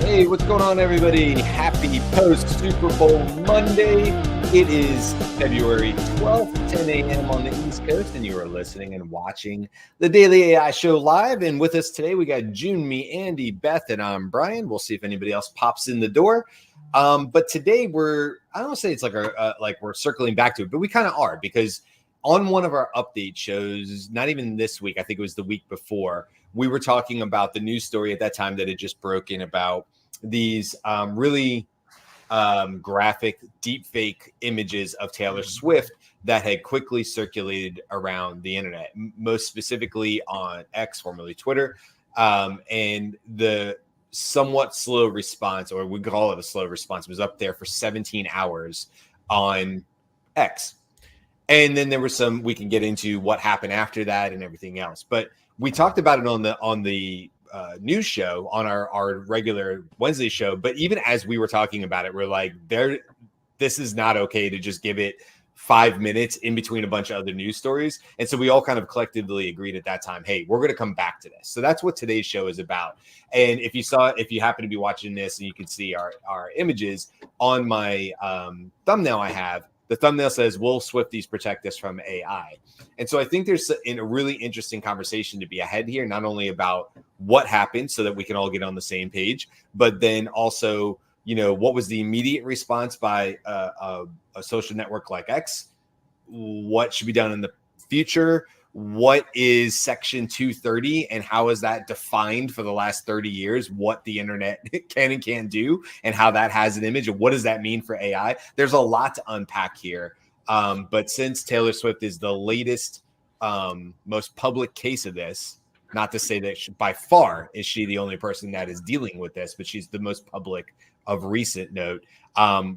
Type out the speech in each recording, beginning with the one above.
Hey, what's going on, everybody? Happy post-Super Bowl Monday. It is February 12th, 10 a.m. on the East Coast, and you are listening and watching the Daily AI Show live. And with us today, we got June, me, Andy, Beth, and I'm Brian. We'll see if anybody else pops in the door. But today I don't say it's like we're circling back to it, but we kind of are, because on one of our update shows, not even this week, I think it was the week before, we were talking about the news story at that time that had just broken about these really graphic deepfake images of Taylor Swift that had quickly circulated around the internet, most specifically on X, formerly Twitter, and the somewhat slow response, or we call it a slow response, was up there for 17 hours on X. And then there was some, we can get into what happened after that and everything else. But we talked about it on the news show, on our regular Wednesday show. But even as we were talking about it, we're like, this is not okay to just give it 5 minutes in between a bunch of other news stories. And so we all kind of collectively agreed at that time, hey, we're going to come back to this. So that's what today's show is about. And if you happen to be watching this and you can see our images on my thumbnail, the thumbnail says, "Will Swifties protect us from AI?" And so I think there's a really interesting conversation to be ahead here, not only about what happened so that we can all get on the same page, but then also, what was the immediate response by a social network like X? What should be done in the future? What is Section 230 and how is that defined for the last 30 years? What the internet can and can't do and how that has an image, and what does that mean for AI? There's a lot to unpack here. But since Taylor Swift is the latest, most public case of this, not to say that by far is she the only person that is dealing with this, but she's the most public of recent note.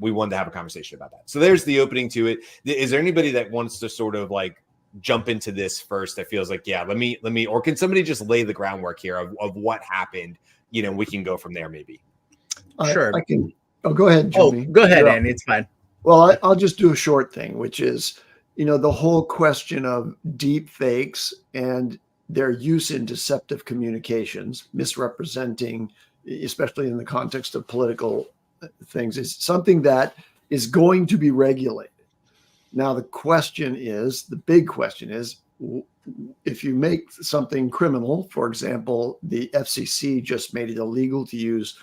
We wanted to have a conversation about that. So there's the opening to it. Is there anybody that wants to sort of like jump into this first? That feels like, yeah, let me, or can somebody just lay the groundwork here of what happened? We can go from there maybe. Sure. I can. Oh, go ahead, Jimmy. Go ahead, Andy. It's fine. Well, I'll just do a short thing, which is, the whole question of deep fakes and their use in deceptive communications, misrepresenting, especially in the context of political things, is something that is going to be regulated. Now, the big question is, if you make something criminal, for example, the FCC just made it illegal to use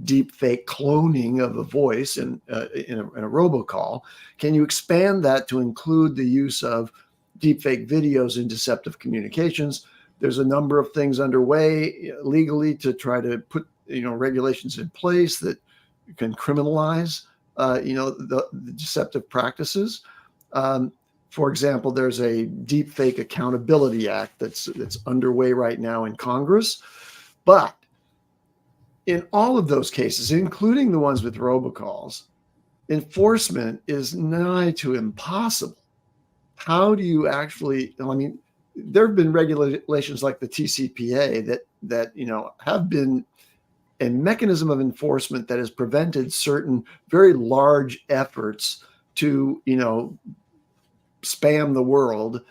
deep fake cloning of a voice in a robocall. Can you expand that to include the use of deep fake videos in deceptive communications? There's a number of things underway legally to try to put regulations in place that can criminalize the deceptive practices. For example, there's a Deepfake Accountability Act that's underway right now in Congress. But in all of those cases, including the ones with robocalls, enforcement is nigh to impossible. How do you actually? There have been regulations like the TCPA that have been a mechanism of enforcement that has prevented certain very large efforts to spam the world.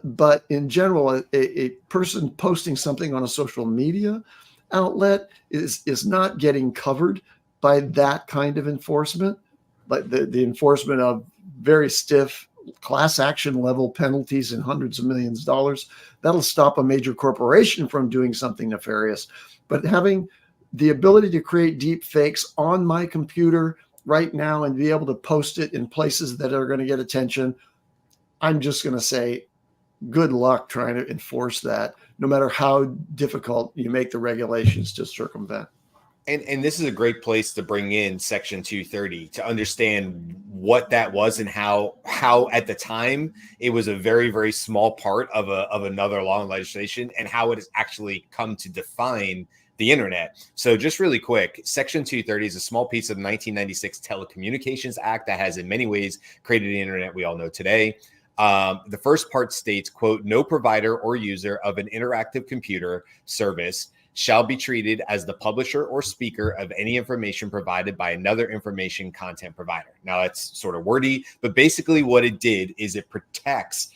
But in general, a person posting something on a social media outlet is not getting covered by that kind of enforcement, like the enforcement of very stiff class action level penalties and hundreds of millions of dollars. That'll stop a major corporation from doing something nefarious. But having the ability to create deep fakes on my computer right now and be able to post it in places that are going to get attention, I'm just going to say, good luck trying to enforce that, no matter how difficult you make the regulations to circumvent. And this is a great place to bring in Section 230 to understand what that was and how at the time it was a very, very small part of another law and legislation, and how it has actually come to define the internet. So just really quick, Section 230 is a small piece of the 1996 Telecommunications Act that has in many ways created the internet we all know today. The first part states, quote, "No provider or user of an interactive computer service shall be treated as the publisher or speaker of any information provided by another information content provider." Now that's sort of wordy, but basically what it did is it protects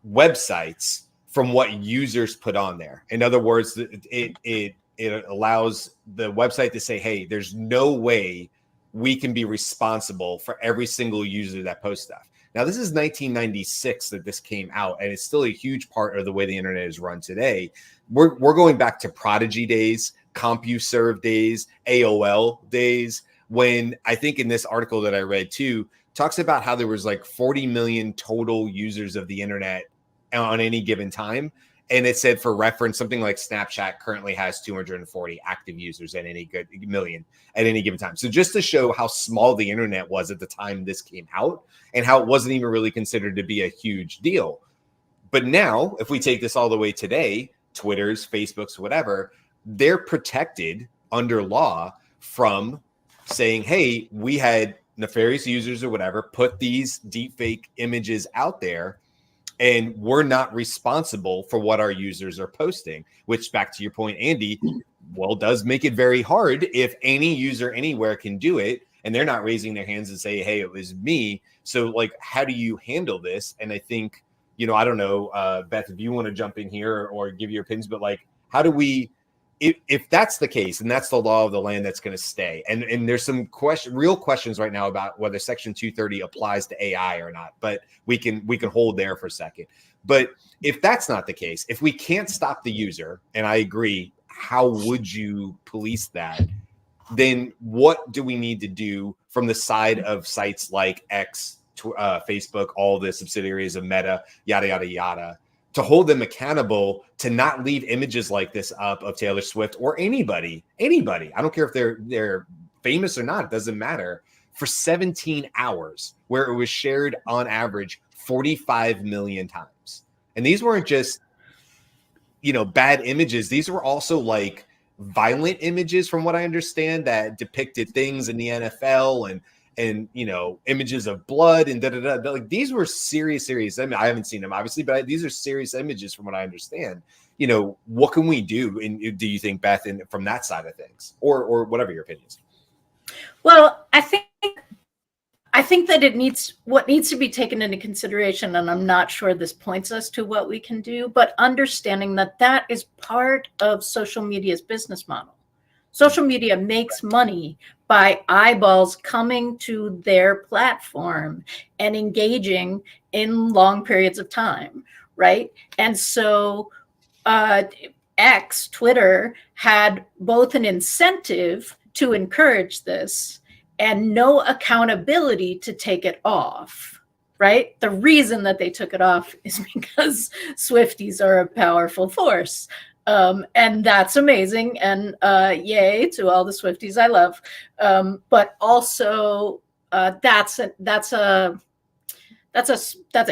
websites from what users put on there. In other words, it it allows the website to say, hey, there's no way we can be responsible for every single user that posts stuff. Now, this is 1996 that this came out, and it's still a huge part of the way the internet is run today. We're going back to Prodigy days, CompuServe days, AOL days, when I think in this article that I read too, talks about how there was like 40 million total users of the internet on any given time. And it said, for reference, something like Snapchat currently has 240 active users at any good million at any given time. So just to show how small the internet was at the time this came out and how it wasn't even really considered to be a huge deal. But now, if we take this all the way today, Twitter's, Facebook's, whatever, they're protected under law from saying, hey, we had nefarious users or whatever put these deepfake images out there, and we're not responsible for what our users are posting, which, back to your point, Andy, well, does make it very hard if any user anywhere can do it and they're not raising their hands and say, hey, it was me. So like, how do you handle this? And I think, you know, I don't know, Beth, if you want to jump in here or give your opinions, but like, how do we, if that's the case, and that's the law of the land that's going to stay, and there's some real questions right now about whether Section 230 applies to AI or not, but we can hold there for a second. But if that's not the case, if we can't stop the user, and I agree, how would you police that? Then what do we need to do from the side of sites like X, Facebook, all the subsidiaries of Meta, yada, yada, yada, to hold them accountable to not leave images like this up of Taylor Swift or anybody. I don't care if they're famous or not, it doesn't matter, for 17 hours, where it was shared on average 45 million times. And these weren't just, you know, bad images. These were also like violent images, from what I understand, that depicted things in the NFL and you know, images of blood and da-da-da. Like, these were serious. I mean, I haven't seen them obviously, but these are serious images from what I understand. You know, what can we do? And do you think, Beth, from that side of things, or whatever your opinions? Well, I think that what needs to be taken into consideration, and I'm not sure this points us to what we can do, but understanding that is part of social media's business model. Social media makes money by eyeballs coming to their platform and engaging in long periods of time, right? And so Twitter, had both an incentive to encourage this and no accountability to take it off, right? The reason that they took it off is because Swifties are a powerful force. And that's amazing. And yay to all the Swifties I love. But also that's a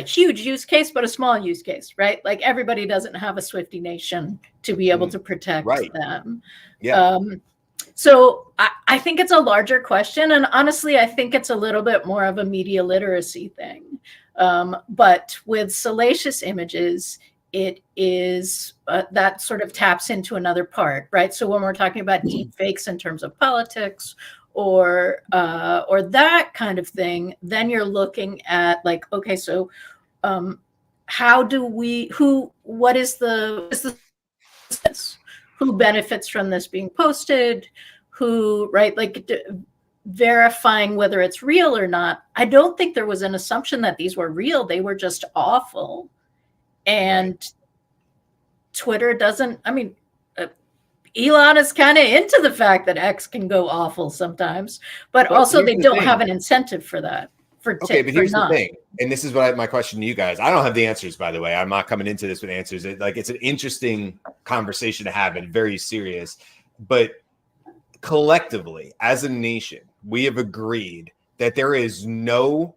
huge use case, but a small use case, right? Like, everybody doesn't have a Swiftie nation to be able to protect them. Yeah. So I think it's a larger question. And honestly, I think it's a little bit more of a media literacy thing. But with salacious images, it is that sort of taps into another part, right? So when we're talking about deep fakes in terms of politics or that kind of thing, then you're looking at like, okay, so how do we, what is the who benefits from this being posted, who, right? Like, verifying whether it's real or not. I don't think there was an assumption that these were real. They were just awful. And Twitter doesn't, I mean, Elon is kind of into the fact that X can go awful sometimes, but also they don't have an incentive for that. Okay, but here's the thing, and this is what my question to you guys. I don't have the answers, by the way. I'm not coming into this with answers. It's an interesting conversation to have and very serious. But collectively, as a nation, we have agreed that there's no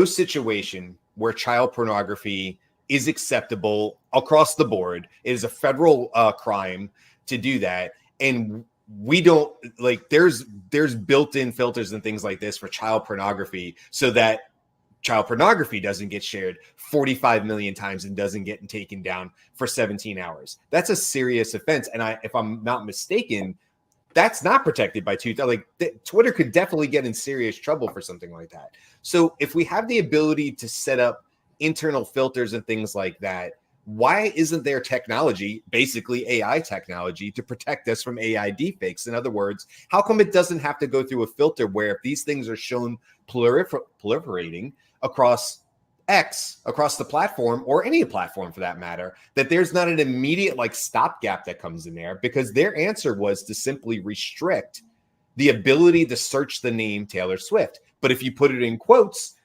situation where child pornography is acceptable across the board. It is a federal crime to do that. And we don't, like, there's built-in filters and things like this for child pornography so that child pornography doesn't get shared 45 million times and doesn't get taken down for 17 hours. That's a serious offense. And if I'm not mistaken, that's not protected by Twitter could definitely get in serious trouble for something like that. So if we have the ability to set up internal filters and things like that, why isn't there technology, basically AI technology, to protect us from AI deepfakes? In other words, how come it doesn't have to go through a filter where if these things are shown proliferating across X, across the platform, or any platform for that matter, that there's not an immediate like stopgap that comes in there? Because their answer was to simply restrict the ability to search the name Taylor Swift. But if you put it in quotes,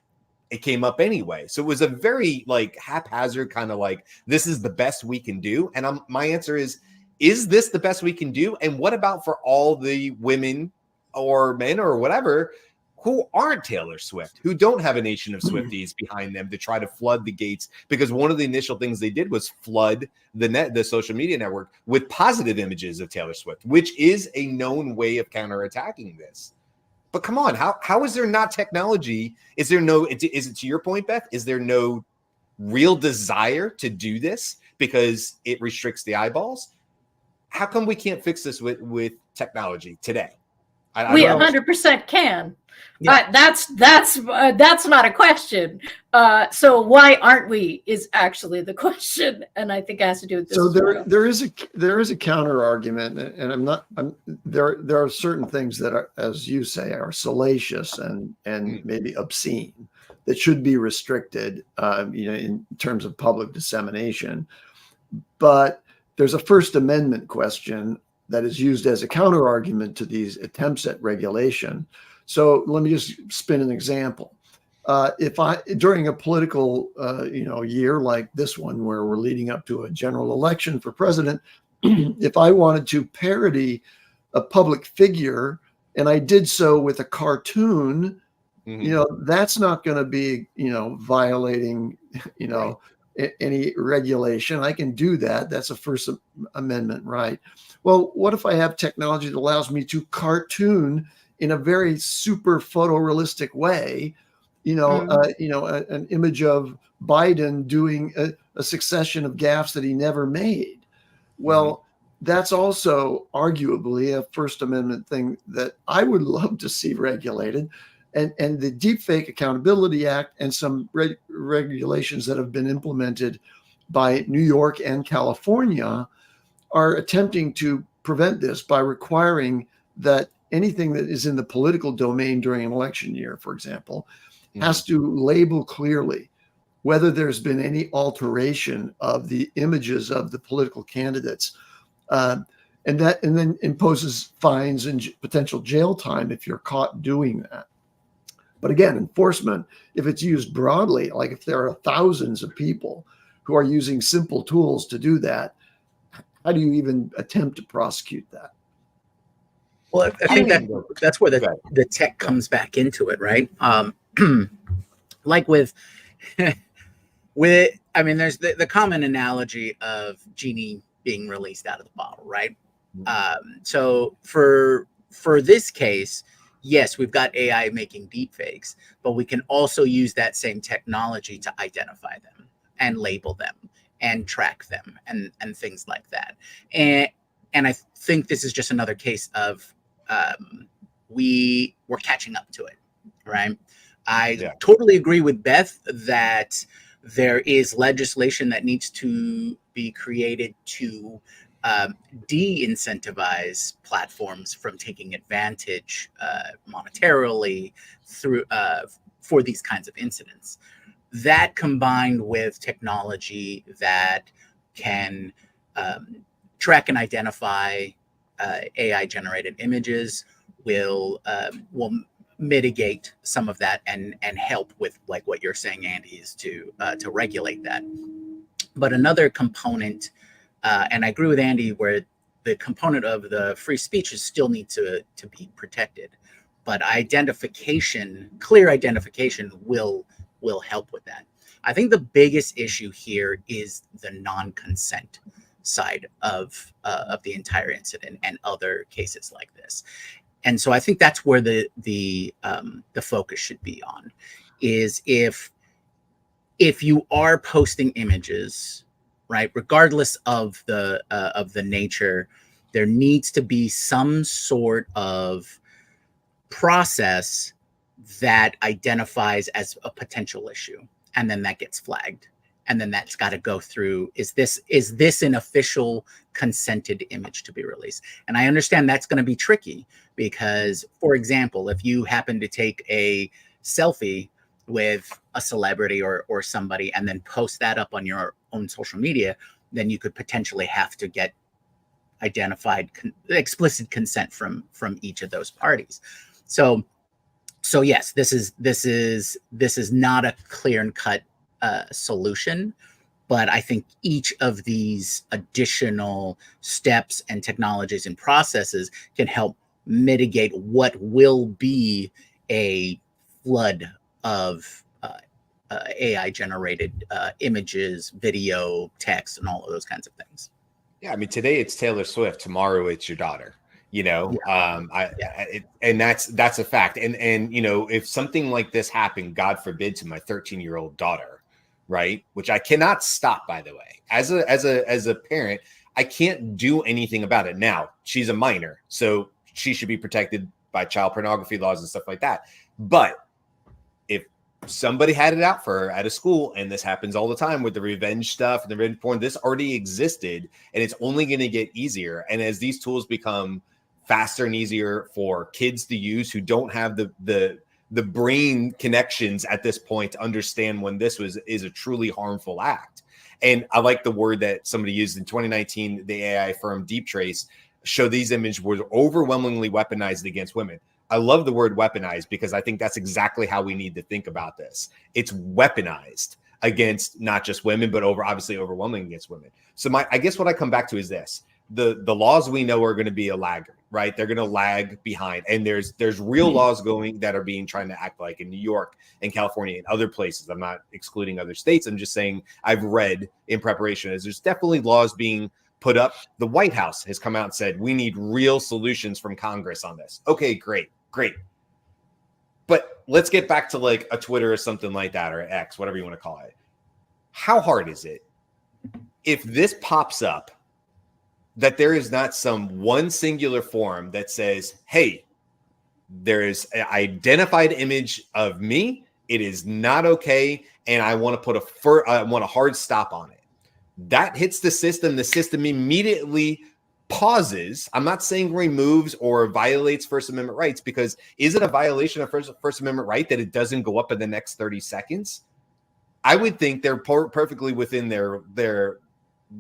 it came up anyway. So it was a very like haphazard kind of like, this is the best we can do. And my answer is this the best we can do? And what about for all the women or men or whatever who aren't Taylor Swift, who don't have a nation of Swifties behind them to try to flood the gates? Because one of the initial things they did was flood the social media network with positive images of Taylor Swift, which is a known way of counterattacking this. But come on, how is there not technology? Is there no, is it to your point, Beth? Is there no real desire to do this because it restricts the eyeballs? How come we can't fix this with technology today? We 100% can. Yeah. That's not a question. So why aren't we is actually the question, and I think it has to do with this. So there is a counter argument, and there are certain things that are, as you say, are salacious and maybe obscene that should be restricted, in terms of public dissemination. But there's a First Amendment question that is used as a counter argument to these attempts at regulation. So let me just spin an example. If during a political, year like this one, where we're leading up to a general election for president, if I wanted to parody a public figure and I did so with a cartoon, that's not going to be, violating, any regulation. I can do that. That's a First Amendment right. Well, what if I have technology that allows me to cartoon in a very super photorealistic way, an image of Biden doing a succession of gaffes that he never made? Well, that's also arguably a First Amendment thing that I would love to see regulated. And the Deepfake Accountability Act and some regulations that have been implemented by New York and California are attempting to prevent this by requiring that anything that is in the political domain during an election year, for example, has to label clearly whether there's been any alteration of the images of the political candidates, and then imposes fines and potential jail time if you're caught doing that. But again, enforcement, if it's used broadly, like if there are thousands of people who are using simple tools to do that, how do you even attempt to prosecute that? Well, I think that's where the tech comes back into it, right? Like with there's the common analogy of genie being released out of the bottle, right? So for this case, yes, we've got AI making deepfakes, but we can also use that same technology to identify them and label them and track them and things like that. And I think this is just another case of we're catching up to it, right? I totally agree with Beth that there is legislation that needs to be created to de-incentivize platforms from taking advantage monetarily through for these kinds of incidents. That combined with technology that can track and identify AI-generated images will mitigate some of that and help with, like what you're saying, Andy, is to regulate that. But another component, and I agree with Andy, where the component of the free speech is still need to be protected, but clear identification will help with that. I think the biggest issue here is the non-consent side of the entire incident and other cases like this. And so I think that's where the focus should be on, is if you are posting images, right, regardless of the nature, there needs to be some sort of process that identifies as a potential issue, and then that gets flagged. and then that's got to go through, is this an official consented image to be released? And I understand that's going to be tricky because, for example, if you happen to take a selfie with a celebrity or somebody and then post that up on your own social media, then you could potentially have to get identified explicit consent from each of those parties. So yes, this is not a clear and cut solution, but I think each of these additional steps and technologies and processes can help mitigate what will be a flood of AI generated images, video, text, and all of those kinds of things. Yeah, I mean, today it's Taylor Swift, tomorrow it's your daughter. And that's a fact. And if something like this happened, God forbid, to my 13-year-old daughter, right, which I cannot stop, by the way, as a parent, I can't do anything about it. Now, she's a minor, so she should be protected by child pornography laws and stuff like that. But if somebody had it out for her at a school, and this happens all the time with the revenge stuff and the revenge porn, this already existed, and it's only going to get easier. And as these tools become faster and easier for kids to use who don't have the brain connections at this point to understand when this is a truly harmful act. And I like the word that somebody used in 2019, the AI firm Deeptrace showed these images were overwhelmingly weaponized against women. I love the word weaponized because I think that's exactly how we need to think about this. It's weaponized against not just women, but obviously overwhelming against women. So I guess what I come back to is this. The laws we know are going to be a laggard, right? They're going to lag behind. And there's real laws that are being trying to act like in New York and California and other places. I'm not excluding other states. I'm just saying I've read in preparation as there's definitely laws being put up. The White House has come out and said, we need real solutions from Congress on this. Okay, great. But let's get back to like a Twitter or something like that, or X, whatever you want to call it. How hard is it if this pops up that there is not some one singular form that says, hey, there is an identified image of me. It is not okay. And I want to put a hard stop on it. That hits the system. The system immediately pauses. I'm not saying removes or violates First Amendment rights, because is it a violation of First Amendment right that it doesn't go up in the next 30 seconds? I would think they're perfectly within their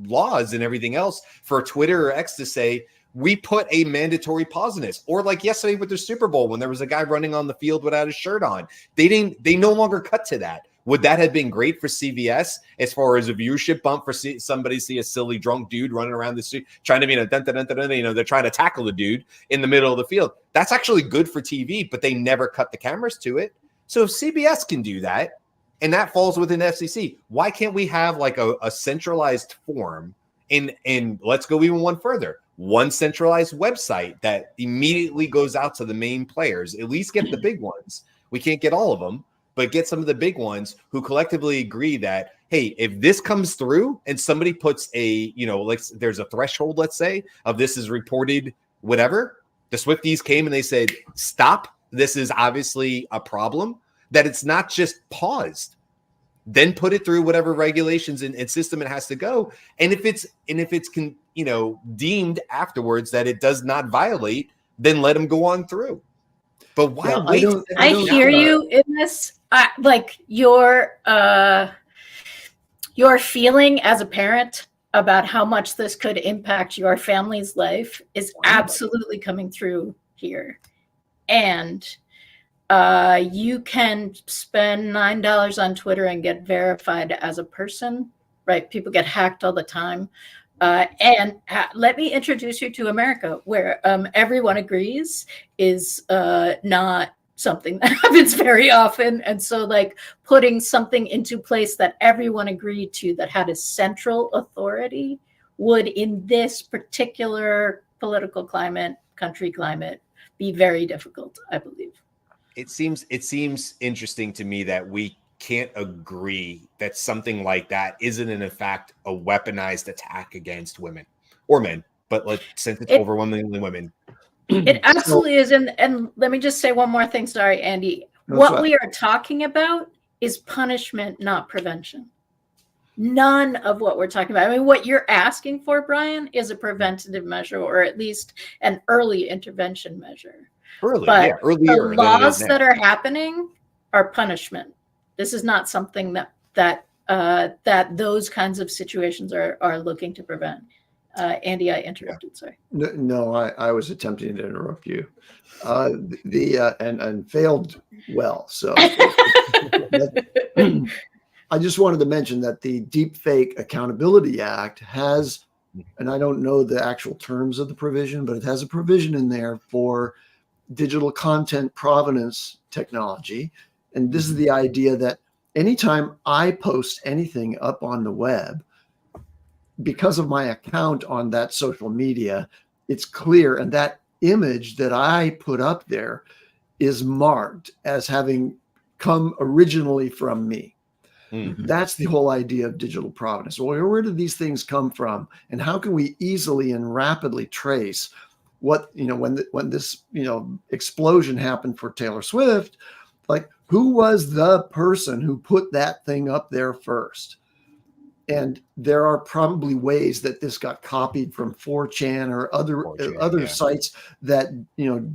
laws and everything else for Twitter or X to say, we put a mandatory pause in this. Or like yesterday with the Super Bowl, when there was a guy running on the field without his shirt on, they no longer cut to that. Would that have been great for CBS as far as a viewership bump for somebody see a silly drunk dude running around the street trying to be they're trying to tackle the dude in the middle of the field? That's actually good for TV, but they never cut the cameras to it. So if CBS can do that, and that falls within FCC, why can't we have like a centralized form? And let's go even one further. One centralized website that immediately goes out to the main players. At least get the big ones. We can't get all of them, but get some of the big ones who collectively agree that, hey, if this comes through and somebody puts like there's a threshold, let's say, of this is reported, whatever, the Swifties came and they said, stop, this is obviously a problem, that it's not just paused, then put it through whatever regulations and system it has to go. And if it's deemed afterwards that it does not violate, then let them go on through. But why wait? I hear you in this. Like your feeling as a parent about how much this could impact your family's life is absolutely coming through here. And you can spend $9 on Twitter and get verified as a person, right? People get hacked all the time. Let me introduce you to America, where everyone agrees is not something that happens very often. And so like putting something into place that everyone agreed to that had a central authority would, in this particular political climate, country climate, be very difficult, I believe. It seems interesting to me that we can't agree that something like that isn't in fact a weaponized attack against women or men, but since it's overwhelmingly women. It absolutely is. And let me just say one more thing. Sorry, Andy. What we are talking about is punishment, not prevention. none of what we're talking about. I mean, what you're asking for, Brian, is a preventative measure, or at least an early intervention measure. But earlier the than it is laws now. that are happening are punishment. This is not something that those kinds of situations are looking to prevent. Andy, I interrupted. Sorry. No, I was attempting to interrupt you, and failed well. So I just wanted to mention that the Deepfake Accountability Act has, and I don't know the actual terms of the provision, but it has a provision in there for digital content provenance technology. And this is the idea that anytime I post anything up on the web, because of my account on that social media, it's clear. And that image that I put up there is marked as having come originally from me. Mm-hmm. That's the whole idea of digital provenance. Well, where do these things come from? And how can we easily and rapidly trace what, when this, explosion happened for Taylor Swift, like who was the person who put that thing up there first? And there are probably ways that this got copied from 4chan or other sites that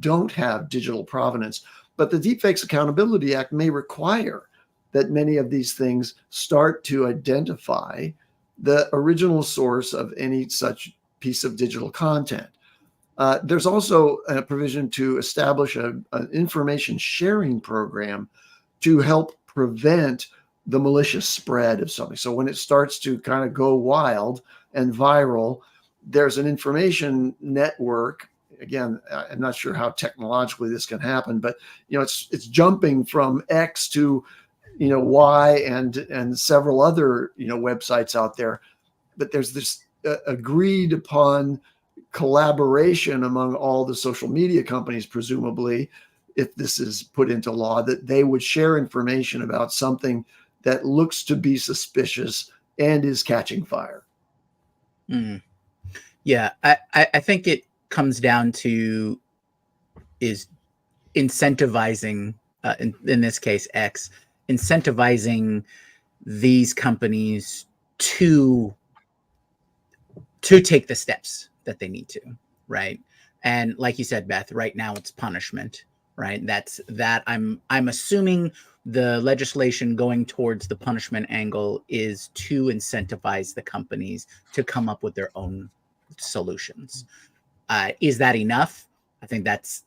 don't have digital provenance. But the Deepfakes Accountability Act may require that many of these things start to identify the original source of any such piece of digital content. There's also a provision to establish an information sharing program to help prevent the malicious spread of something. So when it starts to kind of go wild and viral, there's an information network. Again, I'm not sure how technologically this can happen, but it's jumping from X to Y and several other websites out there. But there's this agreed upon collaboration among all the social media companies, presumably, if this is put into law, that they would share information about something that looks to be suspicious and is catching fire. Mm. Yeah, I think it comes down to is incentivizing, in this case, X, incentivizing these companies to take the steps that they need to, right? And like you said, Beth, right now it's punishment, right? I'm assuming the legislation going towards the punishment angle is to incentivize the companies to come up with their own solutions. Is that enough? I think that's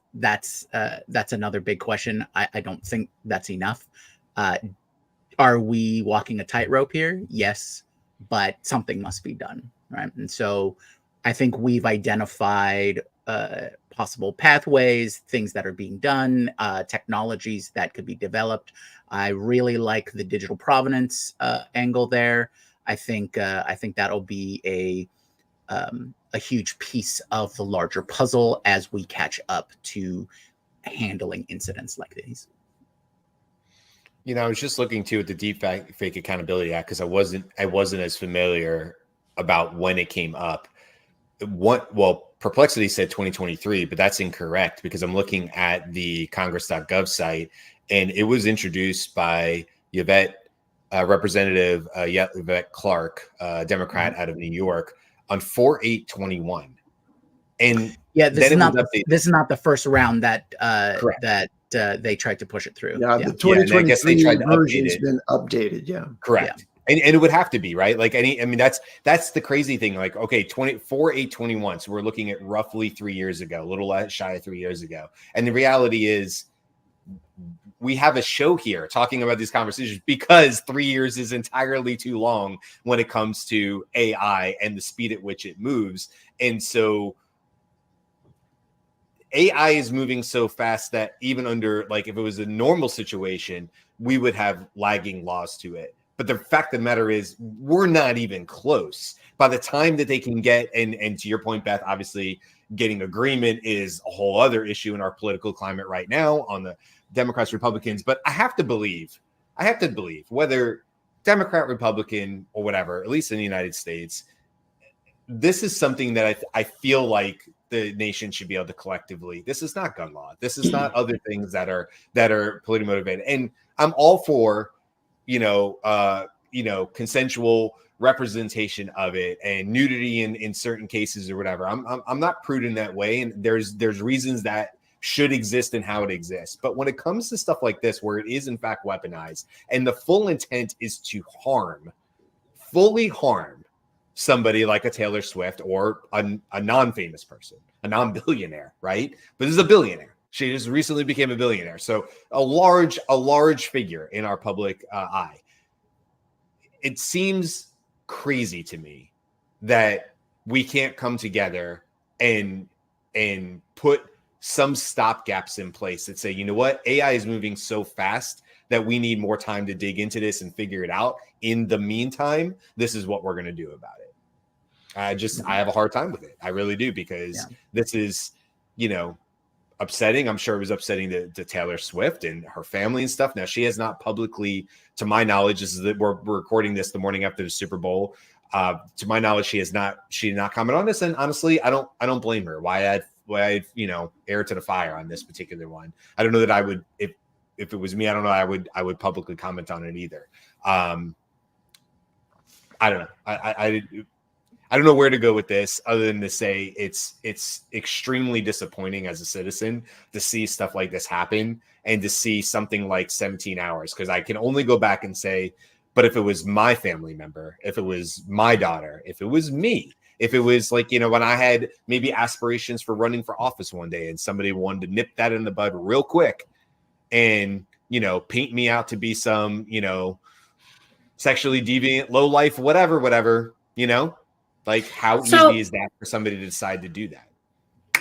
another big question. I don't think that's enough. Are we walking a tightrope here? Yes, but something must be done, right? And so I think we've identified possible pathways, things that are being done, technologies that could be developed. I really like the digital provenance angle there. I think that'll be a huge piece of the larger puzzle as we catch up to handling incidents like these. I was just looking too at the Deepfake Accountability Act because I wasn't as familiar about when it came up. Perplexity said 2023, but that's incorrect because I'm looking at the Congress.gov site, and it was introduced by Representative Yvette Clarke, Democrat out of New York, on 4/8/21. And this is not the first round that they tried to push it through. The 2023 version has been updated. Yeah, correct. Yeah. And it would have to be, right? Like that's the crazy thing. Like, okay, 4/8/21. So we're looking at roughly 3 years ago, a little less shy of 3 years ago. And the reality is we have a show here talking about these conversations because 3 years is entirely too long when it comes to AI and the speed at which it moves. And so AI is moving so fast that even under, like, if it was a normal situation, we would have lagging laws to it. But the fact of the matter is we're not even close. By the time that they can get, and to your point, Beth, obviously getting agreement is a whole other issue in our political climate right now on the Democrats, Republicans. But I have to believe whether Democrat, Republican, or whatever, at least in the United States, this is something that I feel like the nation should be able to collectively. This is not gun law. This is not other things that are politically motivated. And I'm all for, consensual representation of it and nudity in certain cases or whatever. I'm not prude in that way, and there's reasons that should exist and how it exists. But when it comes to stuff like this, where it is in fact weaponized and the full intent is to fully harm somebody like a Taylor Swift or a non-famous person, a non-billionaire, right? But this is a billionaire. She just recently became a billionaire. So a large figure in our public eye. It seems crazy to me that we can't come together and put some stopgaps in place that say, you know what, AI is moving so fast that we need more time to dig into this and figure it out. In the meantime, this is what we're going to do about it. I have a hard time with it. I really do, because this is, upsetting. I'm sure it was upsetting to Taylor Swift and her family and stuff. Now, she has not publicly, to my knowledge, this is that we're recording this the morning after the Super Bowl. To my knowledge, she did not comment on this. And honestly, I don't blame her. Why add air to the fire on this particular one? I don't know that I would, if it was me, I don't know, I would publicly comment on it either. I don't know. I don't know where to go with this other than to say it's extremely disappointing as a citizen to see stuff like this happen and to see something like 17 hours. Because I can only go back and say, but if it was my family member, if it was my daughter, if it was me, if it was like, when I had maybe aspirations for running for office one day and somebody wanted to nip that in the bud real quick and, paint me out to be some, sexually deviant, low life, whatever, like how easy is that for somebody to decide to do that?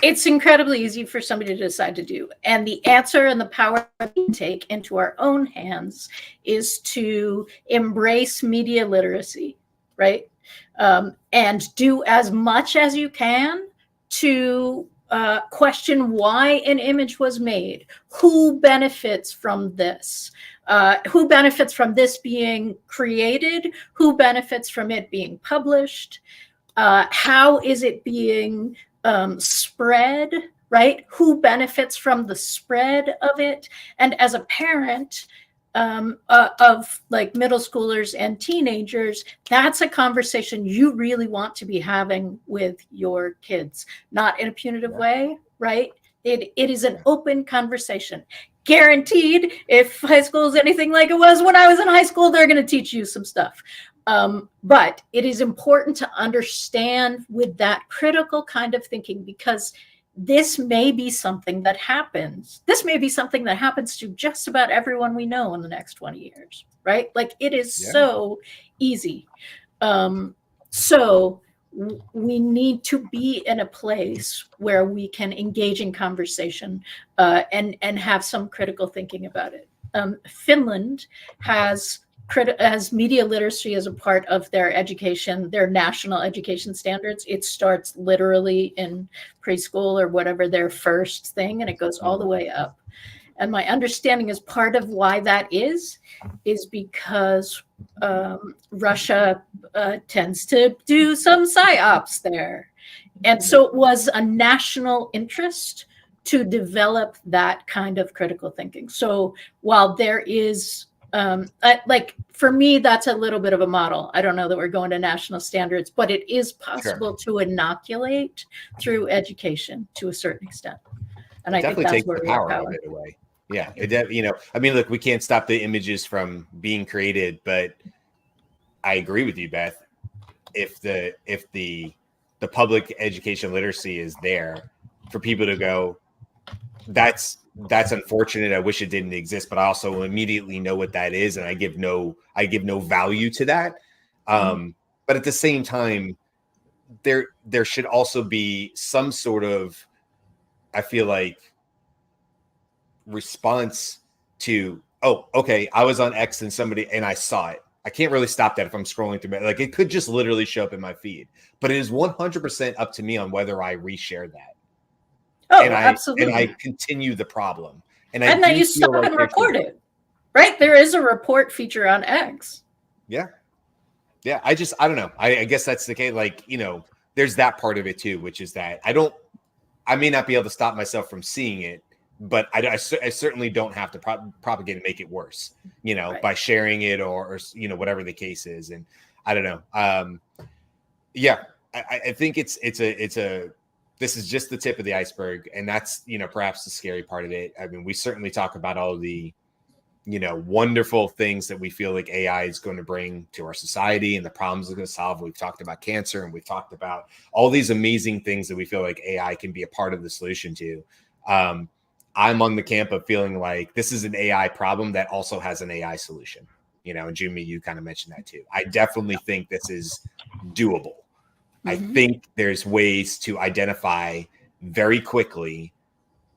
It's incredibly easy for somebody to decide to do. And the answer and the power we take into our own hands is to embrace media literacy, right? And do as much as you can to question why an image was made, who benefits from this, who benefits from this being created, who benefits from it being published, how is it being spread, right? Who benefits from the spread of it? And as a parent of like middle schoolers and teenagers, that's a conversation you really want to be having with your kids, not in a punitive way, right? It is an open conversation. Guaranteed, if high school is anything like it was when I was in high school, they're going to teach you some stuff. But it is important to understand with that critical kind of thinking, because this may be something that happens. This may be something that happens to just about everyone we know in the next 20 years, right? Like it is so easy. So we need to be in a place where we can engage in conversation and have some critical thinking about it. Finland has media literacy as a part of their education, their national education standards. It starts literally in preschool or whatever their first thing, and it goes all the way up. And my understanding is part of why that is because Russia tends to do some psyops there. And so it was a national interest to develop that kind of critical thinking. So while there is like for me, that's a little bit of a model. I don't know that we're going to national standards, but it is possible to inoculate through education to a certain extent. And I think that's takes where the we have power of it away. Yeah, I mean, look, we can't stop the images from being created, but I agree with you, Beth. If the public education literacy is there for people to go, that's unfortunate. I wish it didn't exist, but I also immediately know what that is, and I give no value to that. But at the same time, there should also be some sort of, I feel like, response to, oh, okay, I was on X and I saw it. I can't really stop that if I'm scrolling through. Like it could just literally show up in my feed, but it is 100% up to me on whether I reshare that. Oh, and absolutely. And I continue the problem. And then you stop and report it, right? There is a report feature on X. Yeah. Yeah. I don't know. I guess that's the case. Like, there's that part of it too, which is that I may not be able to stop myself from seeing it, but I certainly don't have to propagate and make it worse, by sharing it or whatever the case is. And I don't know. Yeah, I think it's a this is just the tip of the iceberg, and that's perhaps the scary part of it. I mean, we certainly talk about all the wonderful things that we feel like AI is going to bring to our society and the problems it's going to solve. We've talked about cancer, and we've talked about all these amazing things that we feel like AI can be a part of the solution to. I'm on the camp of feeling like this is an AI problem that also has an AI solution. And Jimmy, you kind of mentioned that too. I definitely think this is doable. I think there's ways to identify very quickly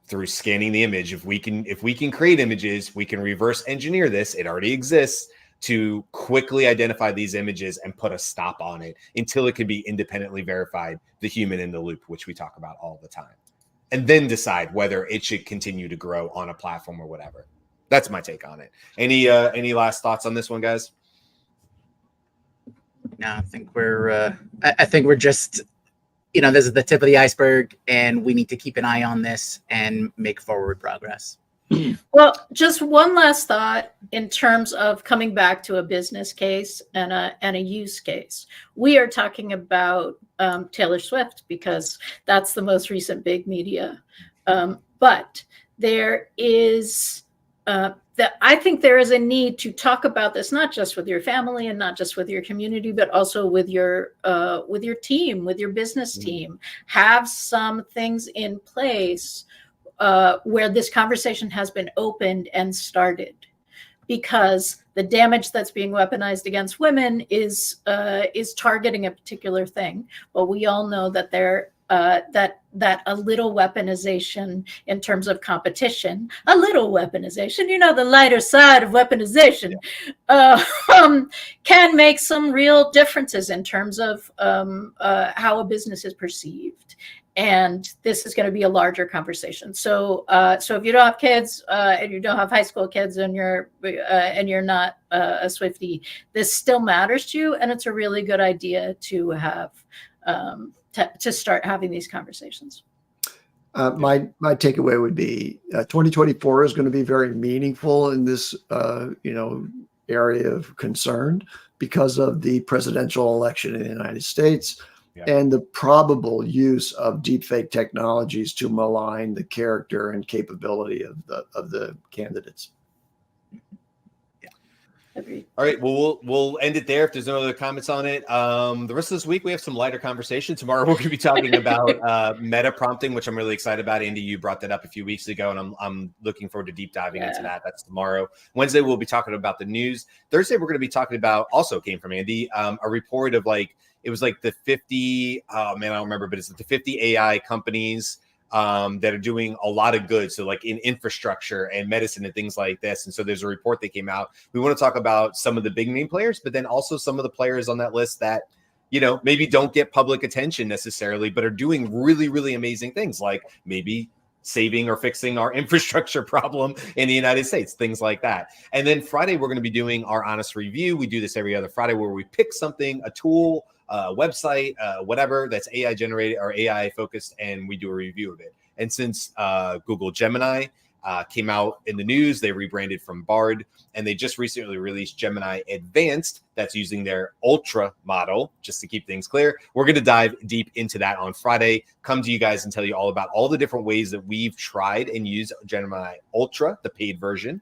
through scanning the image. If we can create images, we can reverse engineer this. It already exists to quickly identify these images and put a stop on it until it can be independently verified, the human in the loop, which we talk about all the time, and then decide whether it should continue to grow on a platform or whatever. That's my take on it. Any last thoughts on this one, guys? No, I think we're just, this is the tip of the iceberg, and we need to keep an eye on this and make forward progress. Well, just one last thought in terms of coming back to a business case and a use case. We are talking about Taylor Swift because that's the most recent big media. But there is I think there is a need to talk about this, not just with your family and not just with your community, but also with your team, with your business team. Have some things in place where this conversation has been opened and started, because the damage that's being weaponized against women is targeting a particular thing. But we all know that that a little weaponization in terms of competition, a little weaponization, the lighter side of weaponization, can make some real differences in terms of how a business is perceived. And this is going to be a larger conversation. So if you don't have kids and you don't have high school kids and you're not a Swiftie, this still matters to you, and it's a really good idea to have to start having these conversations. My takeaway would be 2024 is going to be very meaningful in this area of concern because of the presidential election in the United States. And the probable use of deepfake technologies to malign the character and capability of the candidates. Agreed. All right, well, we'll end it there if there's no other comments on it. The rest of this week, we have some lighter conversation. Tomorrow, we're going to be talking about meta prompting, which I'm really excited about. Andy, you brought that up a few weeks ago, and I'm looking forward to deep diving into that. That's tomorrow. Wednesday, we'll be talking about the news. Thursday, we're going to be talking about, also came from Andy, a report of it was the 50, I don't remember, but it's the 50 AI companies that are doing a lot of good. So in infrastructure and medicine and things like this. And so there's a report that came out. We want to talk about some of the big name players, but then also some of the players on that list that, maybe don't get public attention necessarily, but are doing really, really amazing things, like maybe saving or fixing our infrastructure problem in the United States, things like that. And then Friday, we're going to be doing our honest review. We do this every other Friday where we pick something, a tool, website, whatever that's AI generated or AI focused, and we do a review of it. And since Google Gemini came out in the news, they rebranded from Bard, and they just recently released Gemini Advanced that's using their Ultra model, just to keep things clear. We're going to dive deep into that on Friday, come to you guys and tell you all about all the different ways that we've tried and used Gemini Ultra, the paid version.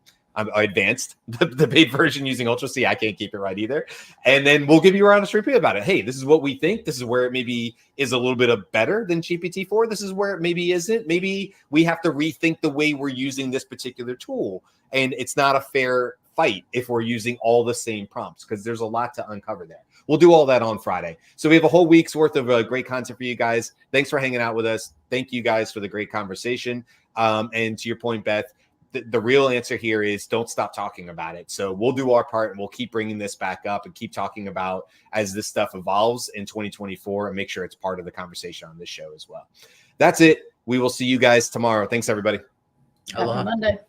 Advanced, the paid version using Ultra. See, I can't keep it right either. And then we'll give you our honest review about it. Hey, this is what we think. This is where it maybe is a little bit of better than GPT-4. This is where it maybe isn't. Maybe we have to rethink the way we're using this particular tool. And it's not a fair fight if we're using all the same prompts, because there's a lot to uncover there. We'll do all that on Friday. So we have a whole week's worth of great content for you guys. Thanks for hanging out with us. Thank you guys for the great conversation. And to your point, Beth, the real answer here is don't stop talking about it. So we'll do our part, and we'll keep bringing this back up and keep talking about as this stuff evolves in 2024, and make sure it's part of the conversation on this show as well. That's it. We will see you guys tomorrow. Thanks, everybody. Happy Monday.